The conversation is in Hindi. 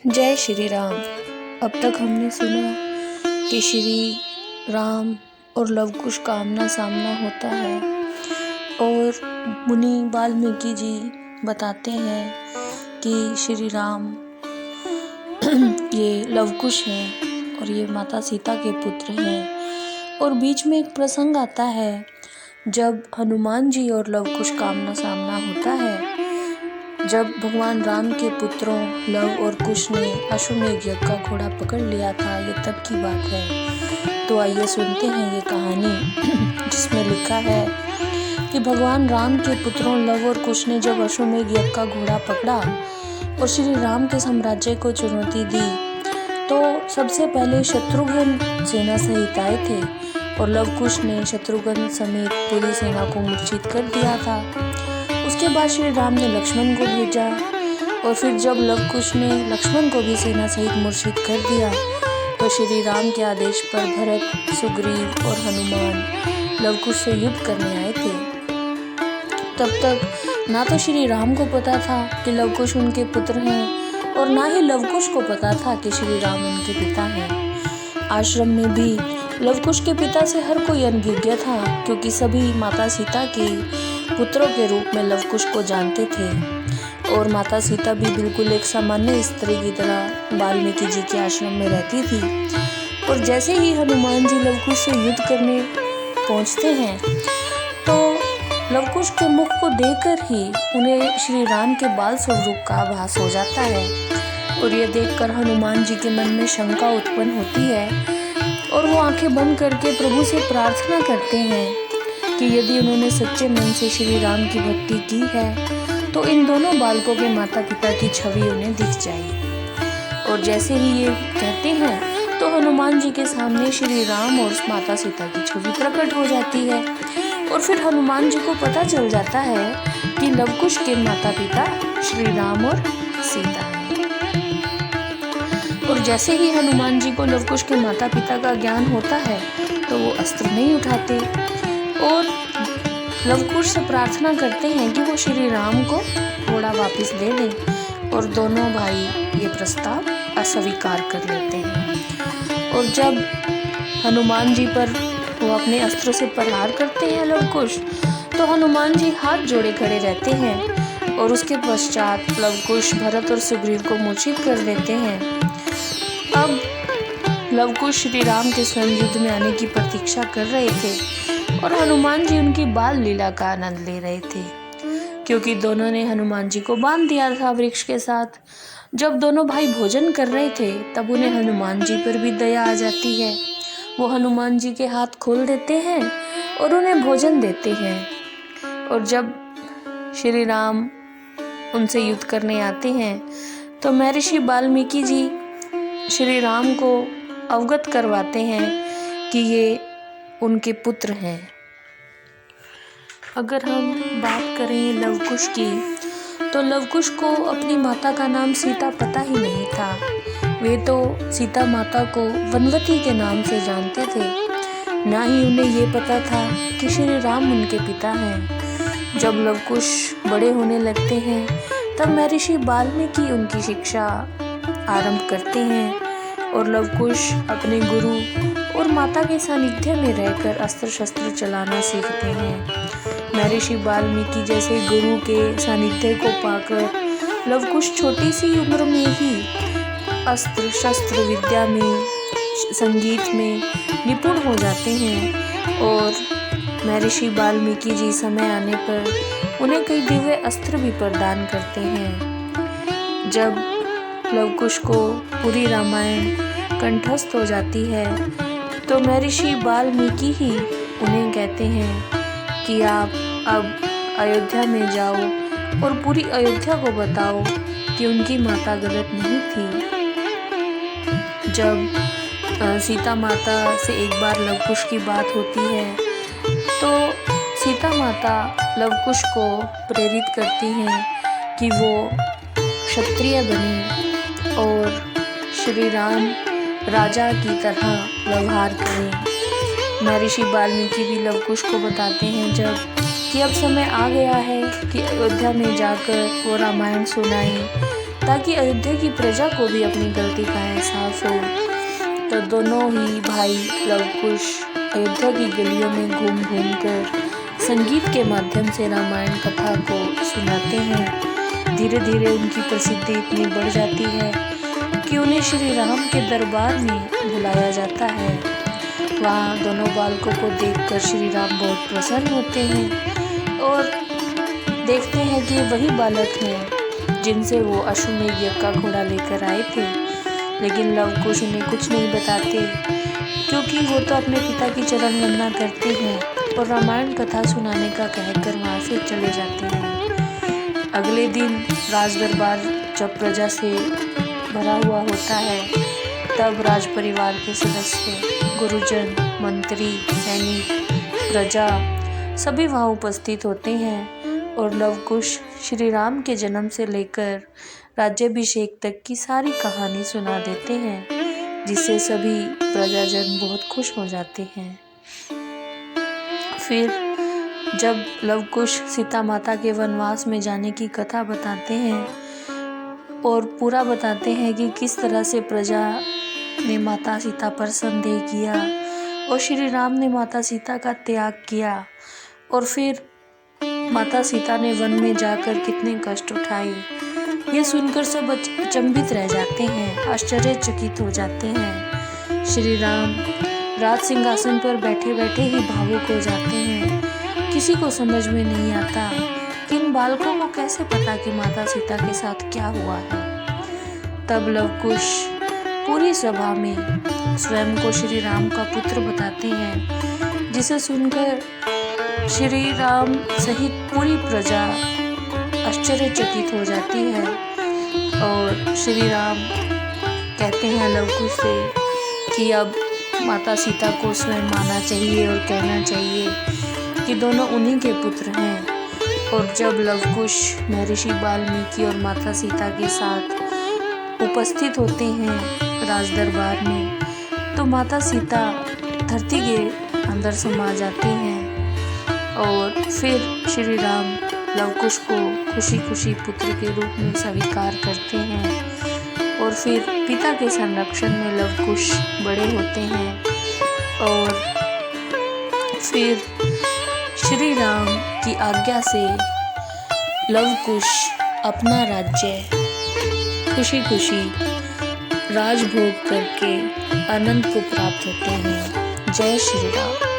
जय श्री राम। अब तक हमने सुना कि श्री राम और लवकुश का आमना सामना होता है और मुनि वाल्मीकि जी बताते हैं कि श्री राम ये लवकुश हैं और ये माता सीता के पुत्र हैं। और बीच में एक प्रसंग आता है जब हनुमान जी और लवकुश का आमना सामना होता है। जब भगवान राम के पुत्रों लव और कुश ने अश्वमेध यज्ञ का घोड़ा पकड़ लिया था, ये तब की बात है। तो आइए सुनते हैं ये कहानी जिसमें लिखा है कि भगवान राम के पुत्रों लव और कुश ने जब अश्वमेध यज्ञ का घोड़ा पकड़ा और श्री राम के साम्राज्य को चुनौती दी, तो सबसे पहले शत्रुघ्न सेना सहित आए थे और लवकुश ने शत्रुघ्न समेत पूरी सेना को मूर्छित कर दिया था। उसके बाद श्री राम ने लक्ष्मण को भेजा और फिर जब लवकुश ने लक्ष्मण को भी सेना सहित मूर्छित कर दिया, तो श्री राम के आदेश पर भरत, सुग्रीव और हनुमान लवकुश से युद्ध करने आए थे। तब तक ना तो श्री राम को पता था कि लवकुश उनके पुत्र हैं और ना ही लवकुश को पता था कि श्री राम उनके पिता हैं। आश्रम में भी लवकुश के पिता से हर कोई अनभिज्ञ था, क्योंकि सभी माता सीता के पुत्रों के रूप में लवकुश को जानते थे। और माता सीता भी बिल्कुल एक सामान्य स्त्री की तरह वाल्मीकि जी के आश्रम में रहती थी। और जैसे ही हनुमान जी लवकुश से युद्ध करने पहुंचते हैं, तो लवकुश के मुख को देखकर ही उन्हें श्री राम के बाल स्वरूप का आभास हो जाता है। और यह देखकर हनुमान जी के मन में शंका उत्पन्न होती है और वो आंखें बंद करके प्रभु से प्रार्थना करते हैं कि यदि उन्होंने सच्चे मन से श्री राम की भक्ति की है तो इन दोनों बालकों के माता पिता की छवि उन्हें दिख जाए। और जैसे ही ये कहते हैं तो हनुमान जी के सामने श्री राम और माता सीता की छवि प्रकट हो जाती है। और फिर हनुमान जी को पता चल जाता है कि लवकुश के माता पिता श्री राम और सीता हैं। और जैसे ही हनुमान जी को लवकुश के माता पिता का ज्ञान होता है तो वो अस्त्र नहीं उठाते और लवकुश से प्रार्थना करते हैं कि वो श्री राम को घोड़ा वापस दे दें। और दोनों भाई ये प्रस्ताव अस्वीकार कर लेते हैं। और जब हनुमान जी पर वो अपने अस्त्र से प्रहार करते हैं लवकुश, तो हनुमान जी हाथ जोड़े खड़े रहते हैं और उसके पश्चात लवकुश भरत और सुग्रीव को मूर्छित कर देते हैं। अब लवकुश श्री राम के संग युद्ध में आने की प्रतीक्षा कर रहे थे और हनुमान जी उनकी बाल लीला का आनंद ले रहे थे, क्योंकि दोनों ने हनुमान जी को बांध दिया था वृक्ष के साथ। जब दोनों भाई भोजन कर रहे थे तब उन्हें हनुमान जी पर भी दया आ जाती है। वो हनुमान जी के हाथ खोल देते हैं और उन्हें भोजन देते हैं। और जब श्री राम उनसे युद्ध करने आते हैं तो महर्षि वाल्मीकि जी श्री राम को अवगत करवाते हैं कि ये उनके पुत्र हैं। अगर हम बात करें लवकुश की, तो लवकुश को अपनी माता का नाम सीता पता ही नहीं था। वे तो सीता माता को वनवती के नाम से जानते थे, ना ही उन्हें ये पता था कि श्री राम उनके पिता हैं। जब लवकुश बड़े होने लगते हैं तब महर्षि वाल्मीकि उनकी शिक्षा आरंभ करते हैं और लवकुश अपने गुरु और माता के सानिध्य में रहकर अस्त्र शस्त्र चलाना सीखते हैं। महर्षि वाल्मीकि जैसे गुरु के सानिध्य को पाकर लवकुश छोटी सी उम्र में ही अस्त्र शस्त्र विद्या में, संगीत में निपुण हो जाते हैं। और महर्षि वाल्मीकि जी समय आने पर उन्हें कई दिव्य अस्त्र भी प्रदान करते हैं। जब लवकुश को पूरी रामायण कंठस्थ हो जाती है तो महर्षि वाल्मीकि ही उन्हें कहते हैं कि आप अब अयोध्या में जाओ और पूरी अयोध्या को बताओ कि उनकी माता गलत नहीं थी। जब सीता माता से एक बार लवकुश की बात होती है तो सीता माता लवकुश को प्रेरित करती हैं कि वो क्षत्रिय बने और श्री राम राजा की तरह व्यवहार करें। महर्षि वाल्मीकि भी लवकुश को बताते हैं जब कि अब समय आ गया है कि अयोध्या में जाकर वो रामायण सुनाएं ताकि अयोध्या की प्रजा को भी अपनी गलती का एहसास हो। तो दोनों ही भाई लव कुश अयोध्या की गलियों में घूम घूम कर संगीत के माध्यम से रामायण कथा को सुनाते हैं। धीरे धीरे उनकी प्रसिद्धि इतनी बढ़ जाती है कि उन्हें श्री राम के दरबार में बुलाया जाता है। वहाँ दोनों बालकों को देखकर श्री राम बहुत प्रसन्न होते हैं और देखते हैं कि वही बालक हैं जिनसे वो अश्वमेध यज्ञ का घोड़ा लेकर आए थे। लेकिन लव कुश उन्हें कुछ नहीं बताते, क्योंकि वो तो अपने पिता की चरण वंदना करते हैं और रामायण कथा सुनाने का कहकर वहाँ से चले जाते हैं। अगले दिन राज दरबार जब प्रजा से भरा हुआ होता है, तब राज परिवार के सदस्य, गुरुजन, मंत्री, सैनिक, प्रजा सभी वहाँ उपस्थित होते हैं और लव कुश श्री राम के जन्म से लेकर राज्याभिषेक तक की सारी कहानी सुना देते हैं, जिससे सभी प्रजाजन बहुत खुश हो जाते हैं। फिर जब लव कुश सीता माता के वनवास में जाने की कथा बताते हैं और पूरा बताते हैं कि किस तरह से प्रजा ने माता सीता पर संदेह किया और श्री राम ने माता सीता का त्याग किया और फिर माता सीता ने वन में जाकर कितने कष्ट उठाए, ये सुनकर सब अचंभित रह जाते हैं, आश्चर्यचकित हो जाते हैं। श्री राम राज सिंहासन पर बैठे बैठे ही भावुक हो जाते हैं। किसी को समझ में नहीं आता कि इन बालकों को कैसे पता कि माता सीता के साथ क्या हुआ है। तब लव कुश पूरी सभा में स्वयं को श्री राम का पुत्र बताते हैं, जिसे सुनकर श्री राम सहित पूरी प्रजा आश्चर्यचकित हो जाती है और श्री राम कहते हैं लव कुश से कि अब माता सीता को स्वयं मानना चाहिए और कहना चाहिए कि दोनों उन्हीं के पुत्र हैं। और जब लव कुश महर्षि वाल्मीकि और माता सीता के साथ उपस्थित होते हैं राज दरबार में, तो माता सीता धरती के अंदर समा जाते हैं और फिर श्री राम लव कुश को खुशी खुशी पुत्र के रूप में स्वीकार करते हैं और फिर पिता के संरक्षण में लव कुश बड़े होते हैं और फिर श्री राम की आज्ञा से लव कुश अपना राज्य खुशी खुशी राजभोग करके आनंद को प्राप्त होते हैं। जय श्री राम।